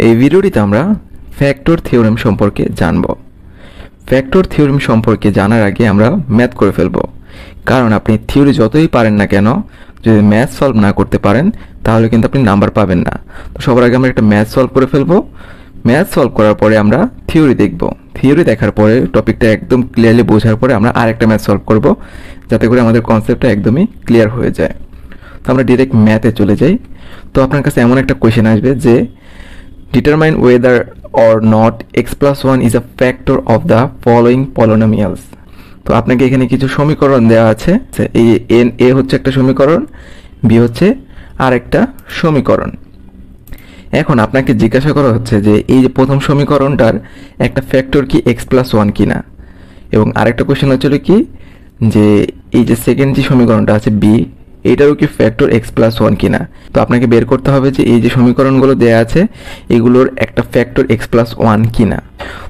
এই ভিডিওটিতে আমরা ফ্যাক্টর থিওরেম সম্পর্কে জানব। ফ্যাক্টর থিওরেম সম্পর্কে জানার আগে আমরা ম্যাথ করে ফেলব, কারণ আপনি থিওরি যতই পারেন না কেন, যদি ম্যাথ সলভ না করতে পারেন তাহলে কিন্তু আপনি নাম্বার পাবেন না। তো সবার আগে আমরা একটা ম্যাথ সলভ করে ফেলবো। ম্যাথ সলভ করার পরে আমরা থিওরি দেখব। থিওরি দেখার পরে টপিকটা একদম ক্লিয়ারলি বোঝার পরে আমরা আরেকটা ম্যাথ সলভ করব, যাতে করে আমাদের কনসেপ্টটা একদমই ক্লিয়ার হয়ে যায়। তো আমরা ডিরেক্ট ম্যাথে চলে যাই। তো আপনার কাছে এমন একটা কোয়েশ্চেন আসবে যে determine whether or not x plus 1 is a factor of the following polynomials। তো আপনাকে এখানে কিছু সমীকরণ দেওয়া আছে। এই এন এ হচ্ছে একটা সমীকরণ, বি হচ্ছে আর একটা সমীকরণ। এখন আপনাকে জিজ্ঞাসা করা হচ্ছে যে এই যে প্রথম সমীকরণটার একটা ফ্যাক্টর কি x plus 1 কিনা, এবং আরেকটা কোয়েশ্চেন হচ্ছিল কি যে এই যে সেকেন্ড যে সমীকরণটা আছে বি, এটারও কি ফ্যাক্টর x plus 1 কিনা। তো আপনাকে বের করতে হবে যে এই যে সমীকরণগুলো দেয়া আছে এগুলোর একটা ফ্যাক্টর x plus 1 কিনা।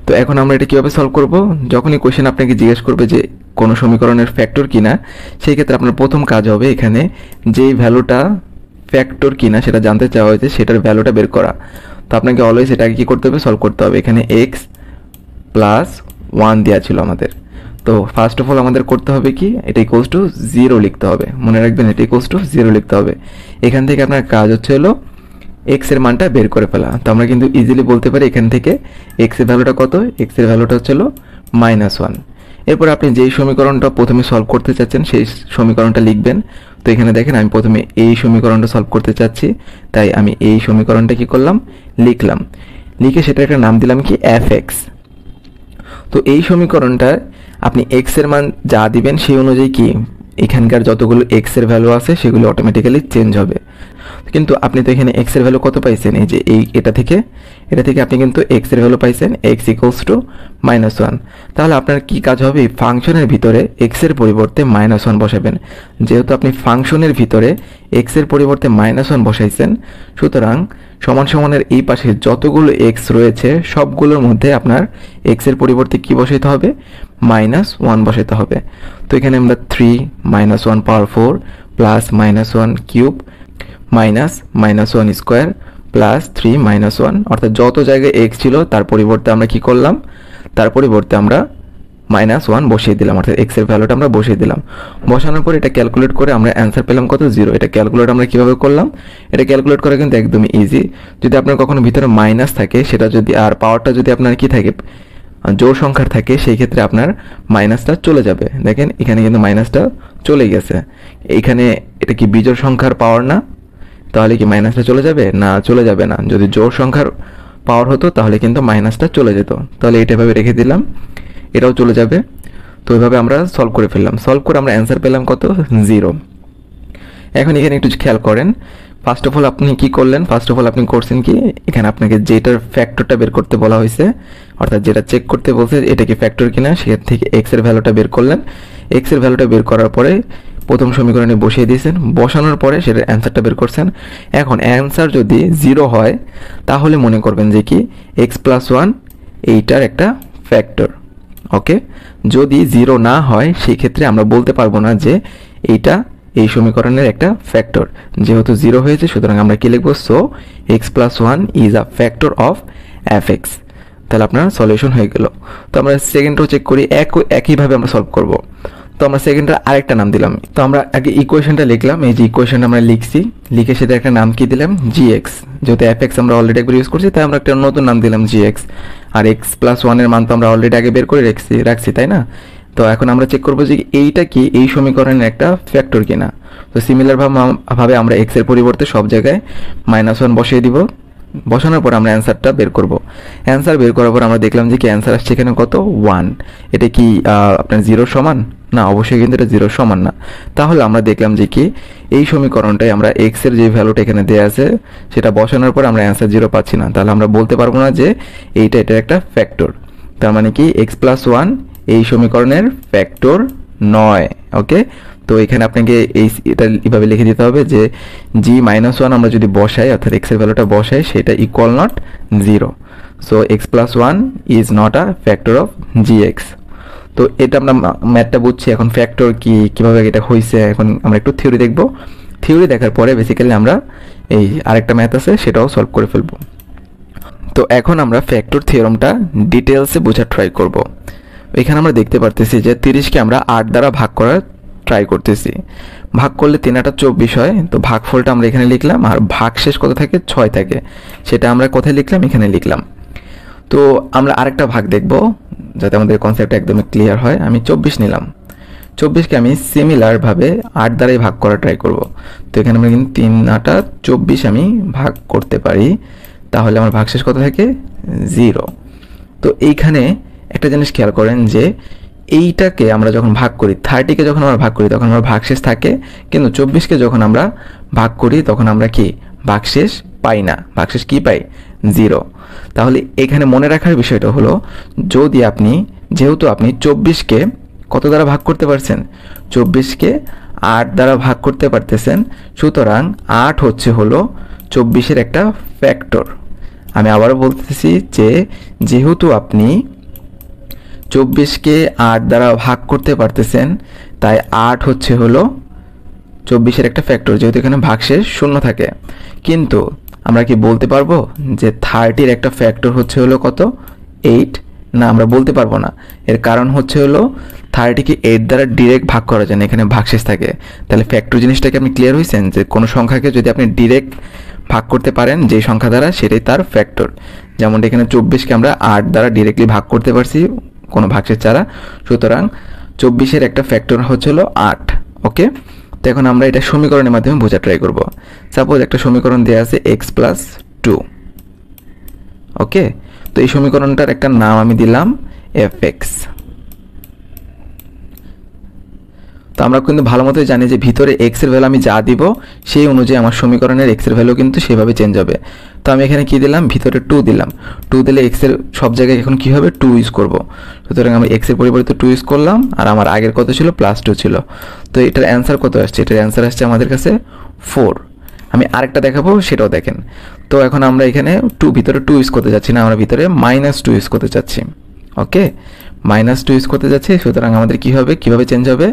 তো এখন আমরা এটা কিভাবে সলভ করব? যখনই কোশ্চেন আপনাকে জিজ্ঞেস করবে যে কোন সমীকরণের ফ্যাক্টর কিনা, সেই ক্ষেত্রে আপনার প্রথম কাজ হবে এখানে যেই ভ্যালুটা ফ্যাক্টর কিনা সেটা জানতে চাওয়া হয়েছে সেটার ভ্যালুটা বের করা। তো আপনাকে অলওয়েজ এটাকে কি করতে হবে? সলভ করতে হবে। এখানে x plus 1 দেওয়া ছিল আমাদের। তো ফার্স্ট অফ অল আমাদের করতে হবে কি, এটা ইকুয়ালস টু 0 লিখতে হবে। মনে রাখবেন এটা ইকুয়ালস টু 0 লিখতে হবে। এখান থেকে আপনার কাজ হচ্ছে হলো x এর মানটা বের করে ফেলা। তো আমরা কিন্তু ইজিলি বলতে পারি এখান থেকে x এর ভ্যালুটা কত, x এর ভ্যালুটা হচ্ছে হলো -1। এরপর আপনি যেই সমীকরণটা প্রথমে সলভ করতে চাচ্ছেন সেই সমীকরণটা লিখবেন। তো এখানে দেখেন আমি প্রথমে এই সমীকরণটা সলভ করতে চাচ্ছি, তাই আমি এই সমীকরণটা কি করলাম, লিখলাম। লিখে সেটা একটা নাম দিলাম কি fx। তো এই সমীকরণটা আপনি x এর মান যা দিবেন সেই অনুযায়ী কি এখানকার যতগুলো x এর ভ্যালু আছে সেগুলো অটোমেটিক্যালি চেঞ্জ হবে। কিন্তু আপনি তো এখানে x এর ভ্যালু কত পাইছেন, এই যে এটা থেকে আপনি কিন্তু x এর ভ্যালু পাইছেন x = -1। তাহলে আপনার কি কাজ হবে, ফাংশনের ভিতরে x এর পরিবর্তে -1 বসাবেন। যেহেতু আপনি ফাংশনের ভিতরে x এর পরিবর্তে -1 বসাইছেন, সুতরাং সমান সমানের এই পাশে যতগুলো x রয়েছে সবগুলোর মধ্যে আপনার x এর পরিবর্তে কি বসাইতে হবে, -1 বসাইতে হবে। তো এখানে আমরা 3 -1 পাওয়ার 4 plus -1 cube minus -1 square plus 3 -1, অর্থাৎ যত জায়গায় x ছিল তার পরিবর্তে আমরা কি করলাম, তার পরিবর্তে আমরা -1 বসিয়ে দিলাম, অর্থাৎ x এর ভ্যালুটা আমরা বসিয়ে দিলাম। বসানোর পর এটা ক্যালকুলেট করে আমরা অ্যান্সার পেলাম কত, 0। এটা ক্যালকুলেট আমরা কিভাবে করলাম, এটা ক্যালকুলেট করা কিন্তু একদমই ইজি। যদি আপনার কখনো ভিতরে মাইনাস থাকে, সেটা যদি আর পাওয়ারটা যদি আপনার কি থাকে, জোড় সংখ্যার থাকে, সেই ক্ষেত্রে আপনার মাইনাসটা চলে যাবে। দেখেন এখানে কিন্তু মাইনাসটা চলে গেছে। এখানে এটা কি বিজোড় সংখ্যার পাওয়ার না, তাহলে কি মাইনাসটা চলে যাবে? না, চলে যাবে না। যদি জোড় সংখ্যার পাওয়ার হতো তাহলে কিন্তু মাইনাসটা চলে যেত। তাহলে এটা ভাবে রেখে দিলাম, এটাও চলে যাবে। তো এইভাবে আমরা সলভ করে ফেললাম। সলভ করে আমরা অ্যান্সার পেলাম কত, 0। এখন এখানে একটু খেয়াল করেন, ফার্স্ট অফ অল আপনি কি করলেন, ফার্স্ট অফ অল আপনি করছেন কি, এখানে আপনাকে যেটার ফ্যাক্টরটা বের করতে বলা হয়েছে, অর্থাৎ যেটা চেক করতে বলছে এটা কি ফ্যাক্টর কিনা, সেখান থেকে x এর ভ্যালুটা বের করলেন। x এর ভ্যালুটা বের করার পরে প্রথম সমীকরণে বসিয়ে দিয়েছেন, বসানোর পরে সেটার অ্যান্সারটা বের করছেন। এখন অ্যান্সার যদি 0 হয় তাহলে মনে করবেন যে কি x plus 1 এইটার একটা ফ্যাক্টর। ওকে, যদি 0 না হয় সেই ক্ষেত্রে আমরা বলতে পারবো না যে এইটা এই সমীকরণের একটা ফ্যাক্টর। যেহেতু 0 হয়েছে সুতরাং আমরা কি লিখব, so x plus 1 is a factor of fx। তাহলে আপনার সলিউশন হয়ে গেল। তো আমরা সেকেন্ডটাও চেক করি, একইভাবে আমরা সলভ করব। তো আমরা সেকেন্ডটার আরেকটা নাম দিলাম। তো আমরা আগে ইকুয়েশনটা লিখলাম, এই যে ইকুয়েশনটা আমরা লিখছি, লিখে সেটা একটা নাম কি দিলাম, gx। যেহেতু fx আমরা অলরেডি একবার ইউজ করছি তাই আমরা একটা নতুন নাম দিলাম gx। আর x plus 1 এর মান তো আমরা অলরেডি আগে বের করে রাখছি তাই না। তো এখন আমরা চেক করবো যে এইটা কি এই সমীকরণের একটা ফ্যাক্টর কিনা। তো সিমিলার ভাবে আমরা x এর পরিবর্তে সব জায়গায় -1 বসিয়ে দিব। বসানোর পর আমরা অ্যান্সারটা বের করব। অ্যান্সার বের করার পর আমরা দেখলাম যে কি অ্যান্সার আসছে এখানে কত, 1। এটা কি আপনার 0 সমান না, অবশ্যই কিন্তু এটা 0 সমান না। তাহলে আমরা দেখলাম যে কি এই সমীকরণটাই আমরা x এর যে ভ্যালুটা এখানে দেয়া আছে সেটা বসানোর পর আমরা অ্যান্সার 0 পাচ্ছি না। তাহলে আমরা বলতে পারবো না যে এটা একটা ফ্যাক্টর। তার মানে কি x plus 1 এই সমীকরণের ফ্যাক্টর নয়। ওকে, তো এখানে আপনাকে এটা এইভাবে লিখে দিতে হবে যে g-1 আমরা যদি বসাই, অর্থাৎ x এর ভ্যালুটা বসাই, সেটা equal not 0। So x plus 1 is not a factor of gx। তো এটা আমরা ম্যাথটা বুঝছি। এখন ফ্যাক্টর কি, কিভাবে এটা হয়েছে, এখন আমরা একটু থিওরি দেখব। থিওরি দেখার পরে বেসিক্যালি আমরা এই আরেকটা ম্যাথ আছে সেটাও সলভ করে ফেলবো। তো এখন আমরা ফ্যাক্টর থিওরামটা ডিটেলসে বোঝার ট্রাই করব। এখানে আমরা দেখতে পারতেছি যে 30কে আমরা 8 দ্বারা ভাগ করার ট্রাই করতেছি। ভাগ করলে 3 8 24 হয়, তো ভাগফলটা আমরা এখানে লিখলাম, আর ভাগশেষ কত থাকে 6 থাকে, সেটা আমরা কোথায় লিখলাম, এখানে লিখলাম। তো আমরা আরেকটা ভাগ দেখব যাতে আমাদের কনসেপ্ট একদমই ক্লিয়ার হয়। আমি 24 নিলাম, 24কে আমি সিমিলারভাবে 8 দ্বারাই ভাগ করার ট্রাই করব। তো এখানে আমরা কিন্তু 3 8 24 আমি ভাগ করতে পারি, তাহলে আমার ভাগশেষ কত থাকে 0। তো এইখানে একটা জিনিস খেয়াল করেন যে এইটাকে আমরা যখন ভাগ করি, 30কে যখন আমরা ভাগ করি তখন আমার ভাগশেষ থাকে, কিন্তু 24কে যখন আমরা ভাগ করি তখন আমরা কি ভাগশেষ পাই না। ভাগশেষ কি পাই 0। তাহলে এখানে মনে রাখার বিষয়টা হলো, যদি আপনি যেহেতু আপনি 24কে কত দ্বারা ভাগ করতে পারছেন, 24কে 8 দ্বারা ভাগ করতে পারতেছেন, সুতরাং 8 হচ্ছে হলো 24-এর একটা ফ্যাক্টর। আমি আবারও বলতেছি যে যেহেতু আপনি 24কে 8 দ্বারা ভাগ করতে পারতেছেন, তাই 8 হচ্ছে হলো 24-এর একটা ফ্যাক্টর, যেহেতু এখানে ভাগশেষ 0 থাকে। কিন্তু আমরা কি বলতে পারবো যে 30-এর একটা ফ্যাক্টর হচ্ছে হলো কত 8? না, আমরা বলতে পারবো না। এর কারণ হচ্ছে হলো 30কে 8 দ্বারা ডিরেক্ট ভাগ করা যায় না, এখানে ভাগশেষ থাকে। তাহলে ফ্যাক্টর জিনিসটাকে আপনি ক্লিয়ার হয়েছেন যে কোনো সংখ্যাকে যদি আপনি ডিরেক্ট ভাগ করতে পারেন যে সংখ্যা দ্বারা, সেটাই তার ফ্যাক্টর। যেমন এখানে 24কে আমরা 8 দ্বারা ডিরেক্টলি ভাগ করতে পারছি কোনো ভাগশেষ ছাড়া, সুতরাং 24-এর একটা ফ্যাক্টর হচ্ছে হলো 8। ওকে, তো এখন আমরা এটা সমীকরণের মাধ্যমে বোঝা ট্রাই করব। সাপোজ একটা সমীকরণ দেওয়া আছে x+2। ওকে, তো এই সমীকরণটার একটা নাম আমি দিলাম fx। তো আমরা কিন্তু ভালো মতোই জানি যে ভিতরে x এর ভ্যালু আমি যা দিব সেই অনুযায়ী আমার সমীকরণের x এর ভ্যালু কিন্তু সেভাবে চেঞ্জ হবে। তো আমি এখানে কি দিলাম, ভিতরে 2 দিলাম। 2 দিলে x এর সব জায়গায় এখন কি হবে 2 ইউজ করব। সুতরাং আমি x এর পরিবর্তে 2 ইউজ করলাম, আর আমার আগের কত ছিল +2 ছিল। তো এটার অ্যান্সার কত আসছে, এটার অ্যান্সার আসছে আমাদের কাছে 4। আমি আরেকটা দেখাবো, সেটাও দেখেন। তো এখন আমরা এখানে ভিতরে 2 ইউজ করতে যাচ্ছি না, আমরা ভিতরে -2 ইউজ করতে চাচ্ছি। ওকে, -2 ইউজ করতে যাচ্ছি, সুতরাং আমাদের কি হবে, কিভাবে চেঞ্জ হবে,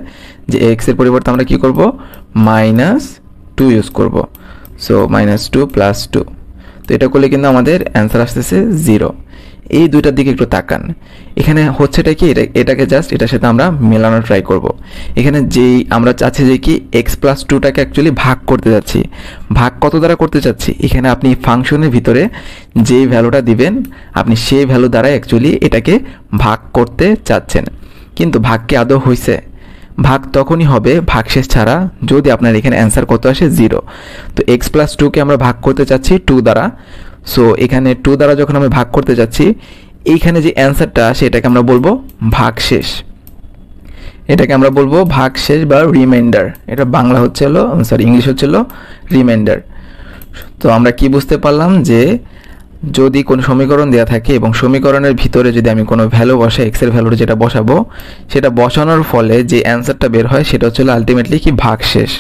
যে x এর পরিবর্তে আমরা কি করব -2 ইউজ করব। সো -2 + 2, তো এটা করলে কিন্তু আমাদের অ্যান্সার আসতেছে 0। এই দুইটার দিকে একটু তাকান। এখানে হচ্ছেটা কি, এটাকে জাস্ট এটার সাথে আমরা মেলানোর ট্রাই করব। এখানে যেই আমরা চাচ্ছি যে কি x+2টাকে অ্যাকচুয়ালি ভাগ করতে যাচ্ছি। ভাগ কত দ্বারা করতে চাচ্ছি, এখানে আপনি ফাংশনের ভিতরে যেই ভ্যালুটা দিবেন আপনি সেই ভ্যালু দ্বারা অ্যাকচুয়ালি এটাকে ভাগ করতে চাচ্ছেন। কিন্তু ভাগ কি আদৌ হয়েছে? ভাগ তখনই হবে ভাগশেষ ছাড়া যদি আপনার এখানে অ্যান্সার কত আসে 0। তো x+2কে আমরা ভাগ করতে চাচ্ছি 2 দ্বারা। সো এখানে 2 দ্বারা যখন আমি ভাগ করতে যাচ্ছি, এইখানে যে অ্যান্সারটা আসে এটাকে আমরা বলবো ভাগশেষ। এটাকে আমরা বলবো ভাগশেষ বা রিমাইন্ডার। এটা বাংলা হচ্ছে হলো ইংলিশ হচ্ছে হলো রিমাইন্ডার। তো আমরা কি বুঝতে পারলাম যে যদি কোনো সমীকরণ দেওয়া থাকে এবং সমীকরণের ভিতরে যদি আমি কোনো ভ্যালু বসাই, x এর ভ্যালুটা যেটা বসাবো, সেটা বসানোর ফলে যে অ্যান্সারটা বের হয় সেটা হচ্ছে আলটিমেটলি কি ভাগশেষ।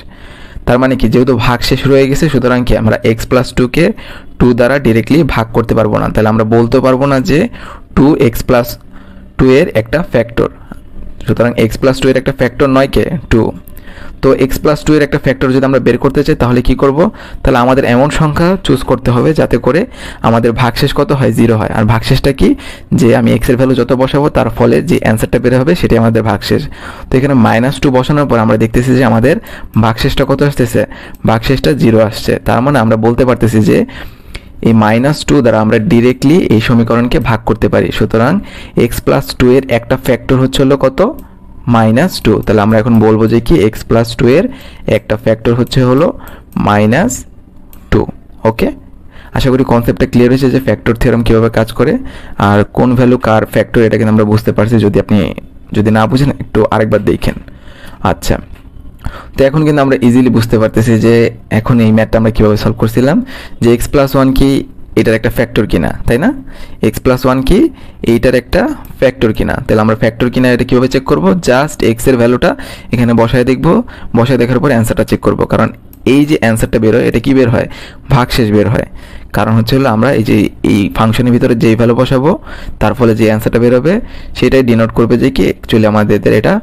তার মানে কি, যেহেতু ভাগশেষ রয়ে গেছে, সুতরাং কি আমরা x+2কে 2 দ্বারা ডিরেক্টলি ভাগ করতে পারবো না। তাহলে আমরা বলতে পারবো না যে 2x+2 এর একটা ফ্যাক্টর। সুতরাং x+2 এর একটা ফ্যাক্টর নয় কে 2। তো x+2 এর একটা ফ্যাক্টর যদি আমরা বের করতে চাই তাহলে কি করব, তাহলে আমাদের এমন সংখ্যা চুজ করতে হবে যাতে করে আমাদের ভাগশেষ কত হয় 0 হয়। আর ভাগশেষটা কি, যে আমি x এর ভ্যালু যত বসাবো তার ফলে যে অ্যান্সারটা বের হবে সেটাই আমাদের ভাগশেষ। তো এখানে -2 বসানোর পর আমরা দেখতেছি যে আমাদের ভাগশেষটা কত আসতেছে, ভাগশেষটা 0 আসছে। তার মানে আমরা বলতে পারতেছি যে এই -2 দ্বারা আমরা ডিরেক্টলি এই সমীকরণকে ভাগ করতে পারি। সুতরাং x+2 এর একটা ফ্যাক্টর হচ্ছে হলো কত, -2। তাহলে আমরা এখন বলবো যে কি x+2 এর একটা ফ্যাক্টর হচ্ছে হলো -2। ওকে, আশা করি কনসেপ্টটা ক্লিয়ার হয়েছে যে ফ্যাক্টর থিওরাম কিভাবে কাজ করে আর কোন ভ্যালু কার ফ্যাক্টর, এটা কিন্তু আমরা বুঝতে পারছি। যদি না বুঝেন একটু আরেকবার দেখেন। আচ্ছা, তো এখন কিন্তু আমরা ইজিলি বুঝতে পারতেছি যে এখন এই ম্যাথটা আমরা কিভাবে সলভ করছিলাম, যে x+1 কি এটার একটা ফ্যাক্টর কিনা, তাই না? x+1 কি এইটার একটা ফ্যাক্টর কিনা। তাহলে আমরা ফ্যাক্টর কিনা এটা কিভাবে চেক করব, জাস্ট x এর ভ্যালুটা এখানে বসায় দেখব, বসায় দেখার পর অ্যান্সারটা চেক করব। কারণ এই যে অ্যান্সারটা বের হয় এটা কি বের হয়, ভাগশেষ বের হয়। কারণ হচ্ছে হলো আমরা এই ফাংশনের ভিতরে যেই ভ্যালু বসাবো তার ফলে যে অ্যান্সারটা বের হবে সেটাই ডিনোট করবে যে কি অ্যাকচুয়ালি আমাদের এটা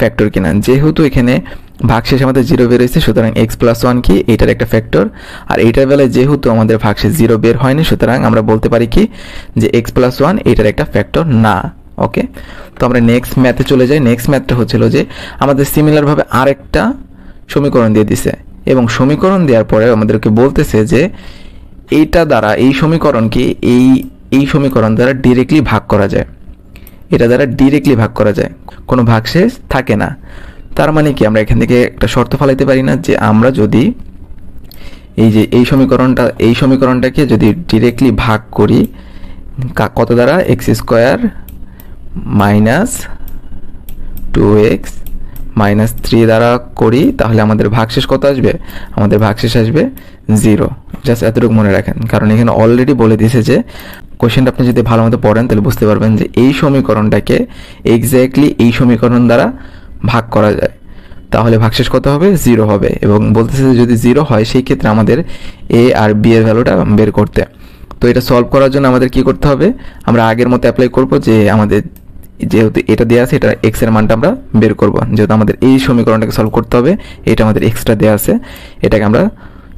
ফ্যাক্টর কিনা। যেহেতু এখানে ভাগশেষ আমাদের 0 বের হয়েছে, সুতরাং x+1 কি এটার একটা ফ্যাক্টর। আর এইটার বেলায় যেহেতু আমাদের ভাগশেষ 0 বের হয়নি, সুতরাং আমরা বলতে পারি কি যে x+1 এটার একটা ফ্যাক্টর না। ওকে, তো আমরা নেক্সট ম্যাথে চলে যাই। নেক্সট ম্যাথটা হচ্ছিল যে আমাদের সিমিলারভাবে আরেকটা সমীকরণ দিয়ে দিছে, এবং সমীকরণ দেওয়ার পরে আমাদেরকে বলতেছে যে এইটা দ্বারা এই সমীকরণকে এই সমীকরণ দ্বারা ডিরেক্টলি ভাগ করা যায়, এটা দ্বারা ডিরেক্টলি ভাগ করা যায়, কোনো ভাগশেষ থাকে না। তার মানে কি আমরা এখান থেকে একটা শর্ত ফলাইতে পারি না যে আমরা যদি এই যে এই সমীকরণটাকে যদি ডিরেক্টলি ভাগ করি কত দ্বারা, x² মাইনাস 2x মাইনাস 3 দ্বারা করি, তাহলে আমাদের ভাগশেষ কত আসবে? আমাদের ভাগশেষ আসবে 0। জাস্ট এতটুকু মনে রাখেন, কারণ এখানে অলরেডি বলে দিয়েছে যে কোশ্চেনটা আপনি যদি ভালো মতো পড়েন তাহলে বুঝতে পারবেন যে এই সমীকরণটাকে এক্স্যাক্টলি এই সমীকরণ দ্বারা ভাগ করা যায়, তাহলে ভাগশেষ কত হবে? 0 হবে। এবং বলতেছে যে যদি 0 হয় সেই ক্ষেত্রে আমাদের a আর b এর ভ্যালুটা বের করতে। তো এটা সলভ করার জন্য আমাদের কি করতে হবে? আমরা আগের মতো অ্যাপ্লাই করব যে আমাদের যেহেতু এটা দেওয়া আছে, এটা x এর মানটা আমরা বের করব। যেহেতু আমাদের এই সমীকরণটাকে সলভ করতে হবে, এটা আমাদের এক্সট্রা দেওয়া আছে, এটাকে আমরা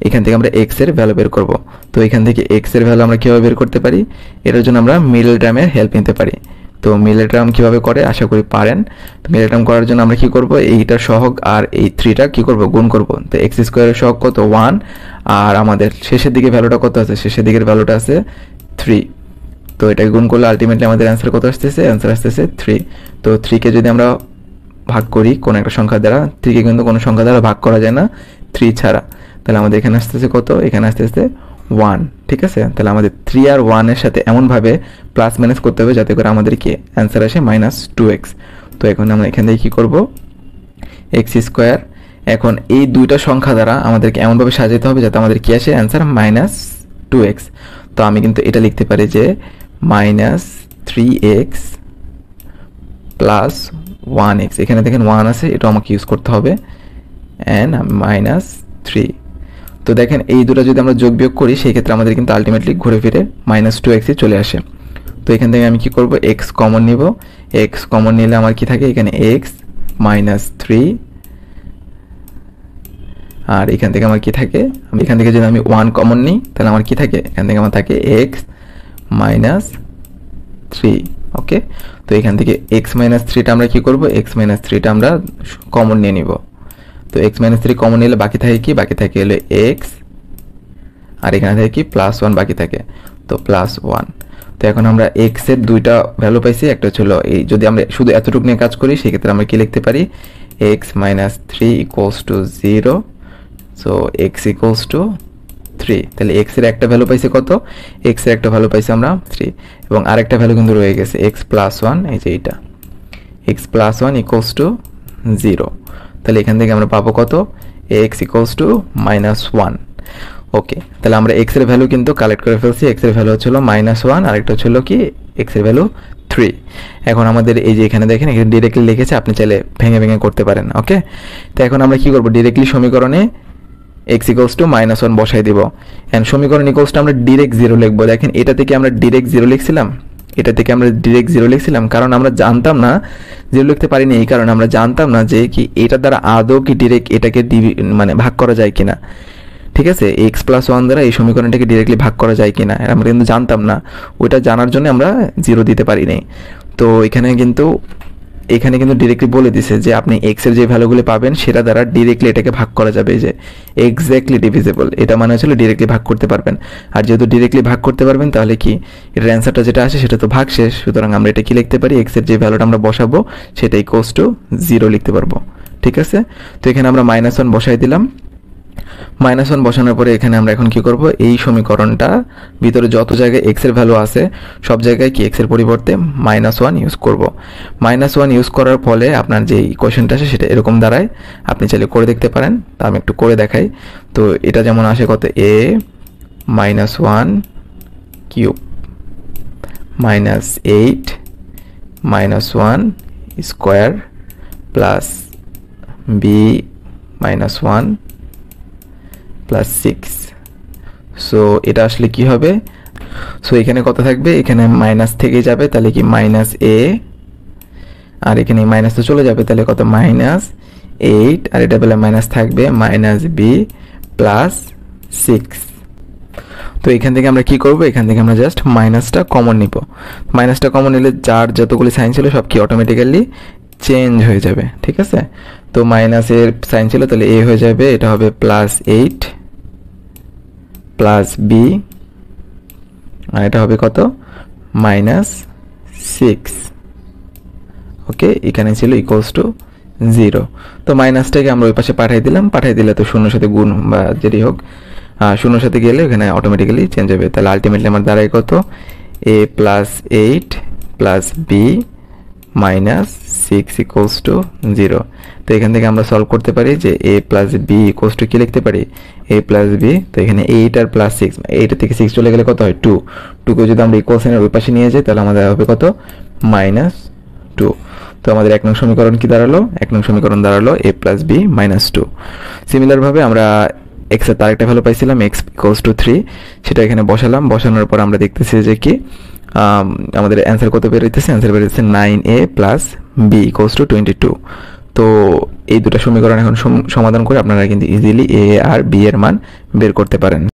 এখান থেকে আমরা x এর ভ্যালু বের করব। তো এখান থেকে x এর ভ্যালু আমরা কিভাবে বের করতে পারি? এটার জন্য আমরা মিডল টার্মের হেল্প নিতে পারি। তো মিডল টার্ম কিভাবে করে আশা করি পারেন। তো মিডল টার্ম করার জন্য আমরা কি করব? এইটার সহগ আর এই 3টা কি করব? গুণ করব। তো x² এর সহগ কত? 1, আর আমাদের শেষের দিকে ভ্যালুটা কত আছে? শেষের দিকের ভ্যালুটা আছে 3। তো এটাকে গুণ করলে আলটিমেটলি আমাদের অ্যান্সার কত আসতেছে? অ্যান্সার আসতেছে 3। তো 3কে যদি আমরা ভাগ করি কোনো একটা সংখ্যা দ্বারা, 3কে কিন্তু কোনো সংখ্যা দ্বারা ভাগ করা যায় না 3 ছাড়া, তাহলে আমাদের এখানে আসতেছে কত? এখানে আসতেছে 1। ঠিক আছে, তাহলে আমাদের 3 আর 1 এর সাথে এমনভাবে প্লাস মাইনাস করতে হবে যাতে করে আমাদের কি অ্যান্সার আসে -2x। তো এখন আমরা এখান থেকে কী করবো? x²। এখন এই দুইটা সংখ্যা দ্বারা আমাদেরকে এমনভাবে সাজাতে হবে যাতে আমাদের কি আসে? Answer -2x। তো আমি কিন্তু এটা লিখতে পারি যে -3x প্লাস 1x, এখানে দেখেন 1 আছে, এটা আমাকে ইউজ করতে হবে, অ্যান্ড -3। তো দেখেন এই দুটো যদি আমরা যোগ বিয়োগ করি সেই ক্ষেত্রে আমাদের কিন্তু আলটিমেটলি ঘুরে ফিরে -2x চলে আসে। তো এখান থেকে আমি কি করব? x কমন নিব। x কমন নিলে আমার কি থাকে? এখানে x -3, আর এখান থেকে আমার কি থাকে? এখান থেকে যদি আমি 1 কমন নিই তাহলে আমার কি থাকে? এখান থেকে আমার থাকে x -3। ওকে, তো এখান থেকে x -3টা আমরা কি করব? x -3টা আমরা কমন নিয়ে নিব। তো x -3 কমন নিলে বাকি থাকে কি? বাকি থাকে হলো x, আর এখানে থাকে কি? +1 বাকি থাকে, তো +1। তো এখন আমরা x এর দুইটা ভ্যালু পাইছি, একটা ছিল এই, যদি আমরা শুধু এতটুকু নিয়ে কাজ করি সেক্ষেত্রে আমরা কি লিখতে পারি? x -3 = 0, so x = 3। তাহলে x এর একটা ভ্যালু পাইছি কত? x এর একটা ভ্যালু পাইছি আমরা 3, এবং আরেকটা ভ্যালু কিন্তু রয়ে গেছে x +1, এই যে এইটা x +1 = 0। তাহলে এখান থেকে আমরা পাবো কত? x = -1। ওকে, তাহলে আমরা x এর ভ্যালু কিন্তু কালেক্ট করে ফেলছি। x এর ভ্যালু হচ্ছিল -1, আর একটা হচ্ছিল কি? x এর ভ্যালু 3। এখন আমাদের এই যে এখানে দেখেন এখানে ডিরেক্টলি লিখেছে, আপনি চাইলে ভেঙে ভেঙে করতে পারেন। ওকে, তো এখন আমরা কি করব? ডিরেক্টলি সমীকরণে x = -1 বসাই দিব, এন্ড সমীকরণ ইকুয়ালস আমরা ডিরেক্ট 0 লিখবো। দেখেন এটা থেকে আমরা ডিরেক্ট 0 লিখছিলাম, এটা থেকে আমরা ডিরেক্ট 0 লিখছিলাম, কারণ আমরা জানতাম না 0 লিখতে পারিনি, এই কারণে আমরা জানতাম না যে কি এটা দ্বারা আদৌ কি ডিরেক্ট এটাকে মানে ভাগ করা যায় কিনা। ঠিক আছে, x+1 দ্বারা এই সমীকরণটাকে ডিরেক্টলি ভাগ করা যায় কিনা আমরা কিন্তু জানতাম না। ওইটা জানার জন্য আমরা 0 দিতে পারি নাই। তো এখানে কিন্তু ডিরেক্টলি বলে দিছে যে আপনি x এর যে ভ্যালুগুলো পাবেন সেটা দ্বারা ডিরেক্টলি এটাকে ভাগ করা যাবে, যে এক্স্যাক্টলি ডিভিজিবল, এটা মানে হচ্ছে ডিরেক্টলি ভাগ করতে পারবেন। আর যেহেতু ডিরেক্টলি ভাগ করতে পারবেন তাহলে কি এটার অ্যান্সারটা যেটা আসে সেটা তো ভাগশেষ, সুতরাং আমরা এটা কি লিখতে পারি? x এর যে ভ্যালুটা আমরা বসাবো সেটা = 0 লিখতে পারবো। ঠিক আছে, তো এখানে আমরা -1 বসাই দিলাম। -1 বসানোর পরে এখানে আমরা এখন কি করব? এই সমীকরণটা ভিতরে যত জায়গায় x এর ভ্যালু আছে সব জায়গায় কি x এর পরিবর্তে -1 ইউজ করব। -1 ইউজ করার ফলে আপনার যে ইকুয়েশনটা আসে সেটা এরকম দাঁড়ায়। আপনি চাইলে করে দেখতে পারেন, তা আমি একটু করে দেখাই। তো এটা যেমন আসে কত? a -1³ -8 -1² plus b -1 plus 6। So এটা আসলে কি হবে? সো এখানে কত থাকবে? এখানে মাইনাস থেকে যাবে, তাহলে কি -a, আর এখানে মাইনাস তো চলে যাবে, তাহলে কত? 8 আর এটা পেলে মাইনাস থাকবে মাইনাস বি প্লাস 6। তো এখান থেকে আমরা কি করব, এখান থেকে আমরা জাস্ট মাইনাসটা কমন নিব। মাইনাসটা কমন নিলে যার যতগুলি সাইন ছিল সব কি অটোমেটিক্যালি চেঞ্জ হয়ে যাবে, ঠিক আছে। তো মাইনাসের সাইন ছিল তাহলে এ হয়ে যাবে, এটা হবে +8 প্লাস বি, আর এটা হবে কত, -6। ওকে, এখানে ছিল ইকুয়ালস টু 0। তো মাইনাসটাকে আমরা ওই পাশে পাঠিয়ে দিলাম, পাঠিয়ে দিলে তো শূন্যর সাথে গুণ বা যেটি হোক শূন্যর সাথে গেলে এখানে অটোমেটিক্যালি চেঞ্জ হবে। তাহলে আলটিমেটলি আমার দাঁড়ায় কত, a + 8 plus B -6 equals to 0। তো এখান থেকে আমরা সলভ করতে পারি যে a plus B equals to কি লিখতে পারি, a প্লাস বি। তো এখানে 8 আর +6, 8 থেকে 6 চলে গেলে কত হয় 2, 2 কে যদি আমরা ইকুয়ালসের ওই পাশে নিয়ে যাই তাহলে আমাদের হবে কত, -2। তো আমাদের 1 নং সমীকরণ কি দাঁড়ালো, 1 নং সমীকরণ দাঁড়ালো a প্লাস বি -2। সিমিলারভাবে আমরা x এর আরেকটা ভ্যালু পাইছিলাম x ইকুয়ালস টু 3, সেটা এখানে বসালাম। বসানোর পর আমরা দেখতেছি যে কি আমাদের অ্যান্সার কত বের হইতেছে, অ্যান্সার বের হইতেছে 9a plus B equals two 22। তো এই দুটো সমীকরণ এখন সমাধান করে আপনারা কিন্তু ইজিলি এ আর বি এর মান বের করতে পারেন।